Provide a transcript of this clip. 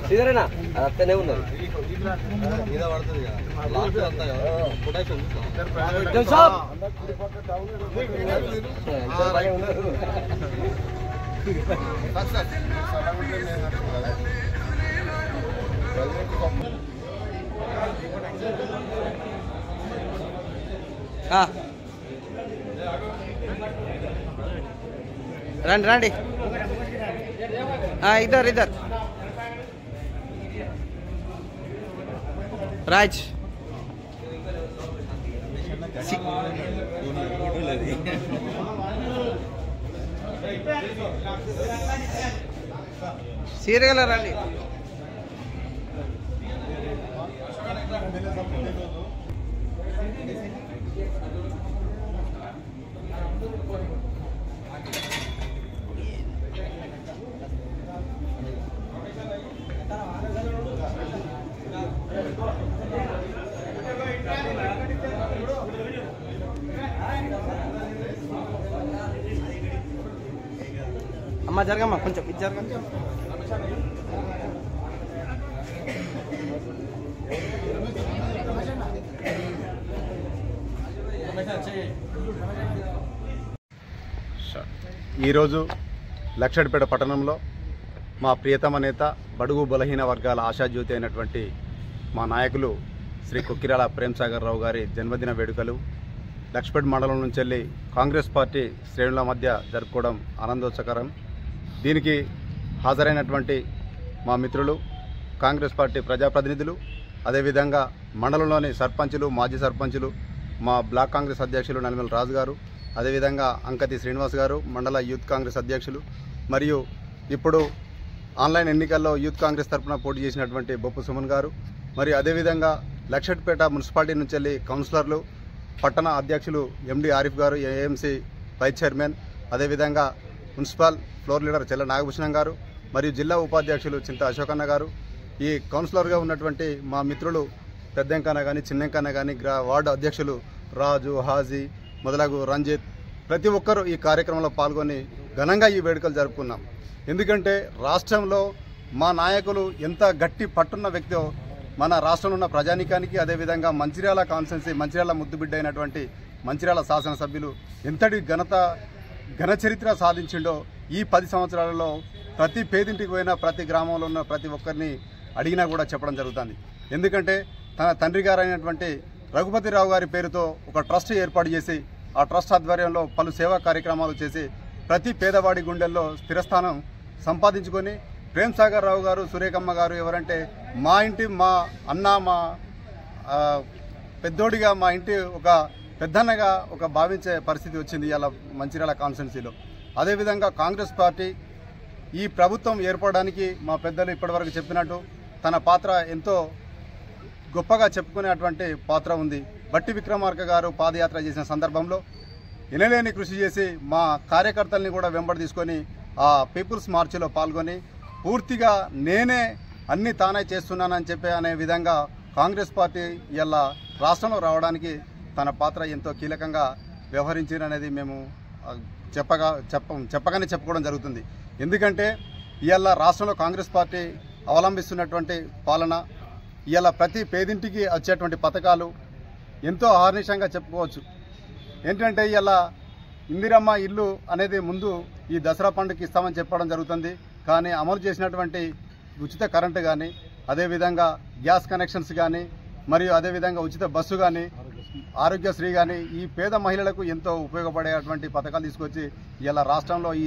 సీదరేనా అది అత్తనే ఉన్నది రండి రండి ఇద్దరు ఇద్దరు రాజ్ సీరియల్ రండి అమ్మ జరగమ్మా కొంచెం ఇది జరగండి ఈరోజు లక్షడిపేట పట్టణంలో మా ప్రియతమ నేత బడుగు బలహీన వర్గాల ఆశాజ్యోతి అయినటువంటి మా నాయకులు శ్రీ కొక్కిరాల ప్రేమ్సాగర్ రావు గారి జన్మదిన వేడుకలు లక్షపేట మండలం నుంచి వెళ్ళి కాంగ్రెస్ పార్టీ శ్రేణుల మధ్య జరుపుకోవడం ఆనందోత్సకరం. దీనికి హాజరైనటువంటి మా మిత్రులు, కాంగ్రెస్ పార్టీ ప్రజాప్రతినిధులు, అదేవిధంగా మండలంలోని సర్పంచులు, మాజీ సర్పంచులు, మా బ్లాక్ కాంగ్రెస్ అధ్యక్షులు నలిమల రాజు గారు, అదేవిధంగా అంకతి శ్రీనివాస్ గారు, మండల యూత్ కాంగ్రెస్ అధ్యక్షులు, మరియు ఇప్పుడు ఆన్లైన్ ఎన్నికల్లో యూత్ కాంగ్రెస్ తరఫున పోటీ చేసినటువంటి బొప్పు సుమన్ గారు, మరియు అదేవిధంగా లక్షట్పేట మున్సిపాలిటీ నుంచి వెళ్ళి కౌన్సిలర్లు, పట్టణ అధ్యక్షులు ఎండి ఆరిఫ్ గారు, ఏఎంసీ వైస్ చైర్మన్, అదేవిధంగా మున్సిపల్ ఫ్లోర్ లీడర్ చెల్ల నాగభూషణం గారు, మరియు జిల్లా ఉపాధ్యక్షులు చింత అశోకన్న గారు, ఈ కౌన్సిలర్గా ఉన్నటువంటి మా మిత్రులు పెద్దంకన్న కానీ చిన్నెంకన్న కానీ, వార్డు అధ్యక్షులు రాజు, హాజీ మొదలగు రంజిత్, ప్రతి ఒక్కరూ ఈ కార్యక్రమంలో పాల్గొని ఘనంగా ఈ వేడుకలు జరుపుకున్నాం. ఎందుకంటే రాష్ట్రంలో మా నాయకులు ఎంత గట్టి పట్టున్న వ్యక్తో మన రాష్ట్రంలో ఉన్న ప్రజానీకానికి, అదేవిధంగా మంచిర్యాల కాన్స్టిట్యున్సీ, మంచిర్యాల ముద్దుబిడ్డ అయినటువంటి మంచిర్యాల శాసనసభ్యులు ఎంతటి ఘన చరిత్ర సాధించిండో ఈ 10 సంవత్సరాలలో ప్రతి పేదింటికి పోయినా, ప్రతి గ్రామంలో ఉన్న ప్రతి ఒక్కరిని అడిగినా కూడా చెప్పడం జరుగుతుంది. ఎందుకంటే తన తండ్రి గారు అయినటువంటి రఘుపతిరావు గారి పేరుతో ఒక ట్రస్ట్ ఏర్పాటు చేసి, ఆ ట్రస్ట్ ఆధ్వర్యంలో పలు సేవా కార్యక్రమాలు చేసి ప్రతి పేదవాడి గుండెల్లో స్థిరస్థానం సంపాదించుకొని, ప్రేమ్సాగర్ రావు గారు, సురేఖమ్మ గారు ఎవరంటే మా ఇంటి, మా అన్న, మా పెద్దోడిగా, మా ఇంటి ఒక పెద్దన్నగా ఒక భావించే పరిస్థితి వచ్చింది ఇలా మంచిర్యాల కాన్స్టిట్యున్సీలో. అదేవిధంగా కాంగ్రెస్ పార్టీ ఈ ప్రభుత్వం ఏర్పడడానికి మా పెద్దలు ఇప్పటివరకు చెప్పినట్టు తన పాత్ర ఎంతో గొప్పగా చెప్పుకునేటువంటి పాత్ర ఉంది. బట్టి విక్రమార్క గారు పాదయాత్ర చేసిన సందర్భంలో ఎనలేని కృషి చేసి మా కార్యకర్తల్ని కూడా వెంబడి తీసుకొని ఆ పీపుల్స్ మార్చిలో పాల్గొని పూర్తిగా నేనే అన్ని తానే చేస్తున్నానని చెప్పి అనే విధంగా కాంగ్రెస్ పార్టీ ఇలా రాష్ట్రంలో రావడానికి తన పాత్ర ఎంతో కీలకంగా వ్యవహరించిననేది మేము చెప్పగానే చెప్పుకోవడం జరుగుతుంది. ఎందుకంటే ఇవాళ రాష్ట్రంలో కాంగ్రెస్ పార్టీ అవలంబిస్తున్నటువంటి పాలన, ఇవాళ ప్రతి పేదింటికి వచ్చేటువంటి పథకాలు ఎంతో ఆహర్నిశంగా చెప్పుకోవచ్చు. ఏంటంటే ఇవాళ ఇందిరమ్మ ఇల్లు అనేది ముందు ఈ దసరా పండుగకి ఇస్తామని చెప్పడం జరుగుతుంది. కానీ అమలు చేసినటువంటి ఉచిత కరెంటు కానీ, అదేవిధంగా గ్యాస్ కనెక్షన్స్ కానీ, మరియు అదేవిధంగా ఉచిత బస్సు కానీ, ఆరోగ్యశ్రీ కానీ ఈ పేద మహిళలకు ఎంతో ఉపయోగపడేటువంటి పథకాలు తీసుకొచ్చి ఇలా రాష్ట్రంలో ఈ